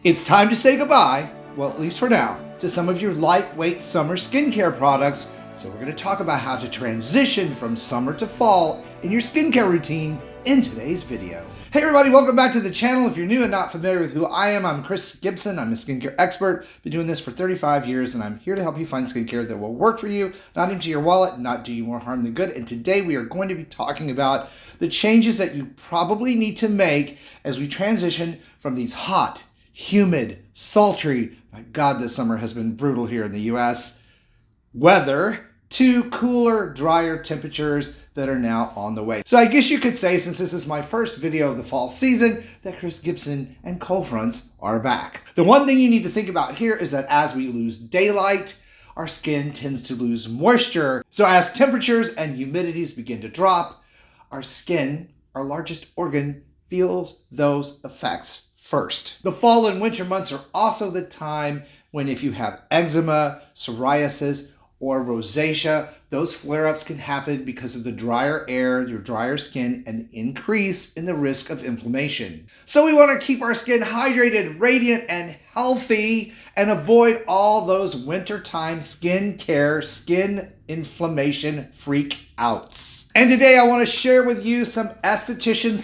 It's time to say goodbye, well, at least for now, to some of your lightweight summer skincare products. So we're going to talk about how to transition from summer to fall in your skincare routine in today's video. Hey everybody, welcome back to the channel. If you're new and not familiar with who I am, I'm Chris Gibson. I'm a skincare expert. Been doing this for 35 years, and I'm here to help you find skincare that will work for you, not empty your wallet, not do you more harm than good. And today we are going to be talking about the changes that you probably need to make as we transition from these hot, humid, sultry, my God, this summer has been brutal here in the US, weather to cooler, drier temperatures that are now on the way. So I guess you could say, since this is my first video of the fall season, that Chris Gibson and cold fronts are back. The one thing you need to think about here is that as we lose daylight, our skin tends to lose moisture. So as temperatures and humidities begin to drop, our skin, our largest organ, feels those effects first. The fall and winter months are also the time when, if you have eczema, psoriasis, or rosacea, those flare-ups can happen because of the drier air, your drier skin, and the increase in the risk of inflammation. So we want to keep our skin hydrated, radiant, and healthy, and avoid all those wintertime skin care, skin inflammation freak outs. And today I want to share with you some esthetician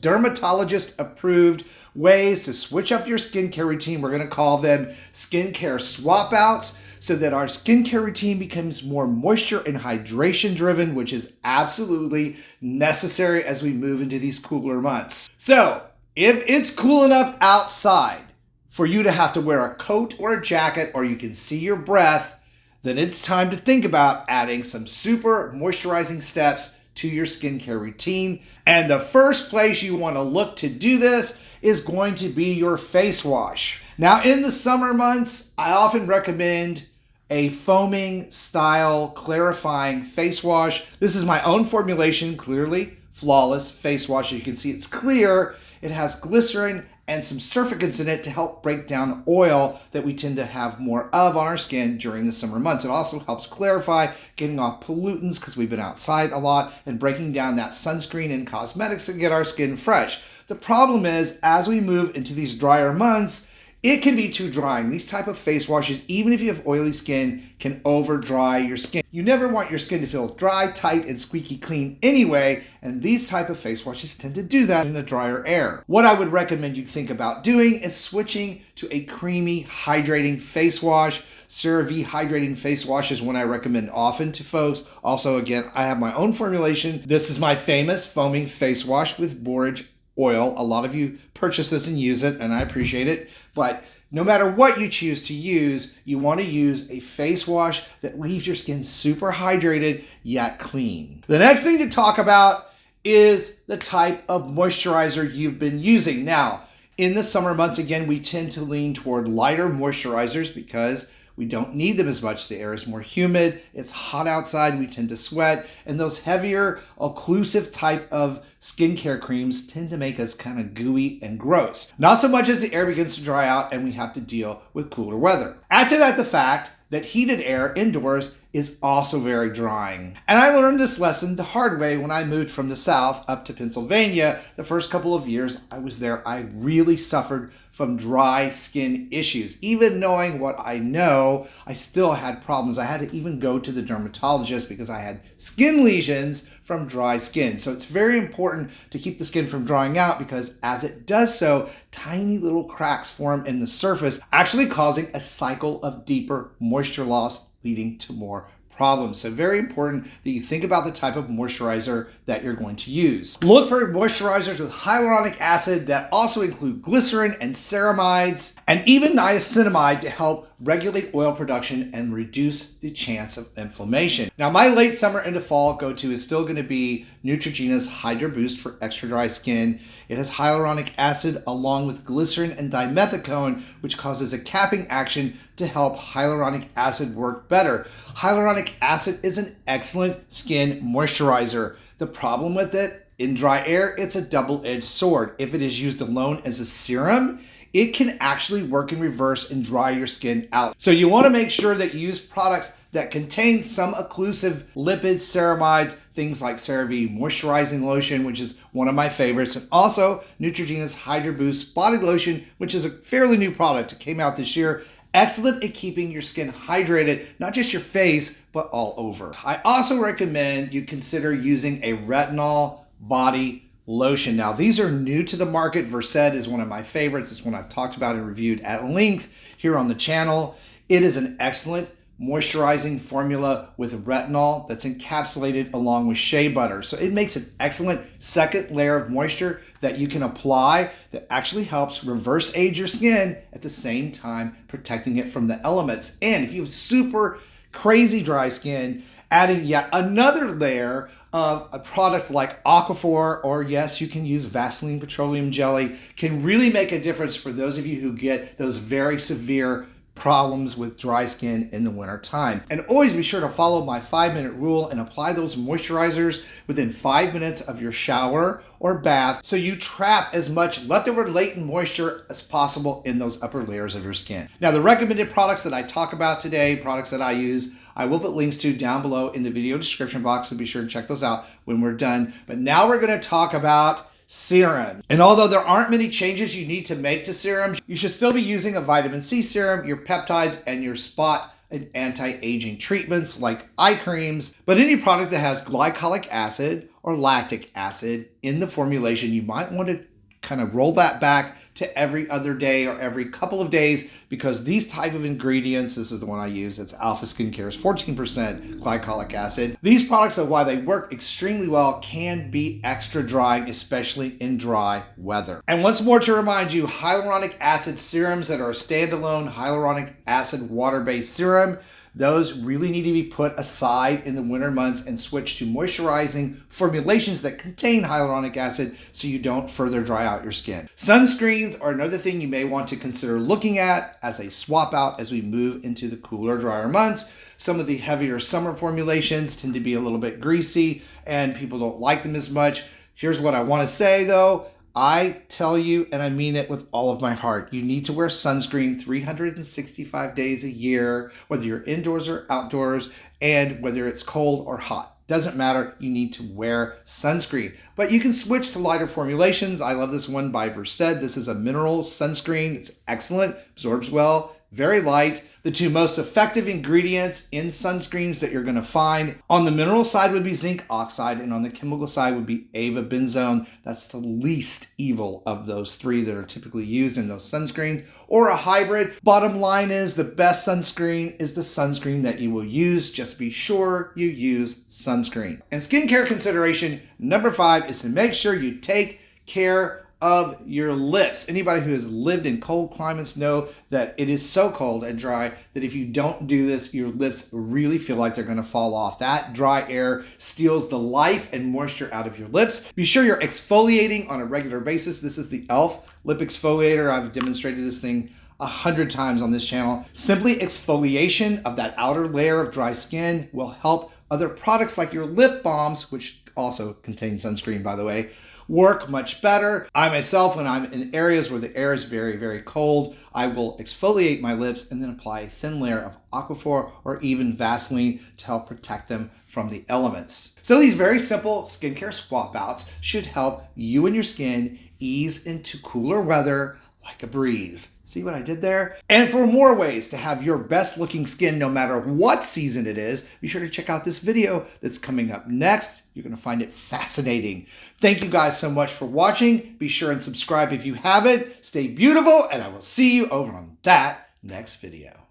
/ dermatologist approved ways to switch up your skincare routine. We're going to call them skincare swap outs, so that our skincare routine becomes more moisture and hydration driven, which is absolutely necessary as we move into these cooler months. So if it's cool enough outside for you to have to wear a coat or a jacket, or you can see your breath, then it's time to think about adding some super moisturizing steps to your skincare routine. And the first place you want to look to do this is going to be your face wash. Now, in the summer months, I often recommend a foaming style clarifying face wash. This is my own formulation, Clearly Flawless Face Wash. As you can see, it's clear. It has glycerin and some surfactants in it to help break down oil that we tend to have more of on our skin during the summer months. It also helps clarify, getting off pollutants because we've been outside a lot, and breaking down that sunscreen and cosmetics to get our skin fresh. The problem is, as we move into these drier months, it can be too drying. These type of face washes, even if you have oily skin, can over dry your skin. You never want your skin to feel dry, tight, and squeaky clean anyway, and these type of face washes tend to do that in the drier air. What I would recommend you think about doing is switching to a creamy, hydrating face wash. CeraVe hydrating face wash is one I recommend often to folks. Also, again, I have my own formulation. This is my famous foaming face wash with borage oil. A lot of you purchase this and use it, and I appreciate it. But no matter what you choose to use, you want to use a face wash that leaves your skin super hydrated yet clean. The next thing to talk about is the type of moisturizer you've been using. Now, in the summer months, again, we tend to lean toward lighter moisturizers because we don't need them as much. The air is more humid, it's hot outside, we tend to sweat, and those heavier, occlusive type of skincare creams tend to make us kind of gooey and gross. Not so much as the air begins to dry out and we have to deal with cooler weather. Add to that the fact that heated air indoors is also very drying. And I learned this lesson the hard way when I moved from the South up to Pennsylvania. The first couple of years I was there, I really suffered from dry skin issues. Even knowing what I know, I still had problems. I had to even go to the dermatologist because I had skin lesions from dry skin. So it's very important to keep the skin from drying out, because as it does so, tiny little cracks form in the surface, actually causing a cycle of deeper moisture loss, leading to more problems. So very important that you think about the type of moisturizer that you're going to use. Look for moisturizers with hyaluronic acid that also include glycerin and ceramides, and even niacinamide to help regulate oil production and reduce the chance of inflammation. Now, my late summer into fall go-to is still going to be Neutrogena's Hydra Boost for extra dry skin. It has hyaluronic acid along with glycerin and dimethicone, which causes a capping action to help hyaluronic acid work better. Hyaluronic acid is an excellent skin moisturizer. The problem with it, in dry air, it's a double-edged sword. If it is used alone as a serum, it can actually work in reverse and dry your skin out. So you want to make sure that you use products that contain some occlusive lipids, ceramides, things like CeraVe Moisturizing Lotion, which is one of my favorites, and also Neutrogena's Hydra Boost Body Lotion, which is a fairly new product. It came out this year. Excellent at keeping your skin hydrated, not just your face, but all over. I also recommend you consider using a retinol body lotion. Now, these are new to the market. Versed is one of my favorites. It's one I've talked about and reviewed at length here on the channel. It is an excellent moisturizing formula with retinol that's encapsulated along with shea butter. So it makes an excellent second layer of moisture that you can apply that actually helps reverse age your skin at the same time protecting it from the elements. And if you have super crazy dry skin, adding yet another layer of a product like Aquaphor, or yes, you can use Vaseline petroleum jelly, can really make a difference for those of you who get those very severe problems with dry skin in the winter time. And always be sure to follow my 5-minute rule and apply those moisturizers within 5 minutes of your shower or bath so you trap as much leftover latent moisture as possible in those upper layers of your skin. Now, the recommended products that I talk about today, products that I use, I will put links to down below in the video description box, so be sure to check those out when we're done. But now we're going to talk about serum. And although there aren't many changes you need to make to serums, you should still be using a vitamin C serum, your peptides, and your spot and anti-aging treatments like eye creams. But any product that has glycolic acid or lactic acid in the formulation, you might want to kind of roll that back to every other day or every couple of days, because these type of ingredients, this is the one I use, it's Alpha Skincare's 14% glycolic acid. These products, though, while they work extremely well, can be extra drying, especially in dry weather. And once more to remind you, hyaluronic acid serums that are a standalone hyaluronic acid water-based serum, those really need to be put aside in the winter months and switch to moisturizing formulations that contain hyaluronic acid so you don't further dry out your skin. Sunscreens are another thing you may want to consider looking at as a swap out as we move into the cooler, drier months. Some of the heavier summer formulations tend to be a little bit greasy and people don't like them as much. Here's what I want to say though. I tell you, and I mean it with all of my heart, you need to wear sunscreen 365 days a year, whether you're indoors or outdoors, and whether it's cold or hot. Doesn't matter, you need to wear sunscreen. But you can switch to lighter formulations. I love this one by Versed. This is a mineral sunscreen. It's excellent, absorbs well, very light. The two most effective ingredients in sunscreens that you're going to find on the mineral side would be zinc oxide, and on the chemical side would be avobenzone. That's the least evil of those three that are typically used in those sunscreens, or a hybrid. Bottom line is the best sunscreen is the sunscreen that you will use. Just be sure you use sunscreen. And skincare consideration number 5 is to make sure you take care of your lips. Anybody who has lived in cold climates know that it is so cold and dry that if you don't do this, your lips really feel like they're going to fall off. That dry air steals the life and moisture out of your lips. Be sure you're exfoliating on a regular basis. This is the e.l.f. lip exfoliator. I've demonstrated this thing 100 times on this channel. Simply exfoliation of that outer layer of dry skin will help other products like your lip balms, which also contain sunscreen, by the way, work much better. I myself, when I'm in areas where the air is very, very cold, I will exfoliate my lips and then apply a thin layer of Aquaphor or even Vaseline to help protect them from the elements. So these very simple skincare swap outs should help you and your skin ease into cooler weather like a breeze. See what I did there? And for more ways to have your best looking skin no matter what season it is, be sure to check out this video that's coming up next. You're gonna find it fascinating. Thank you guys so much for watching. Be sure and subscribe if you haven't. Stay beautiful, and I will see you over on that next video.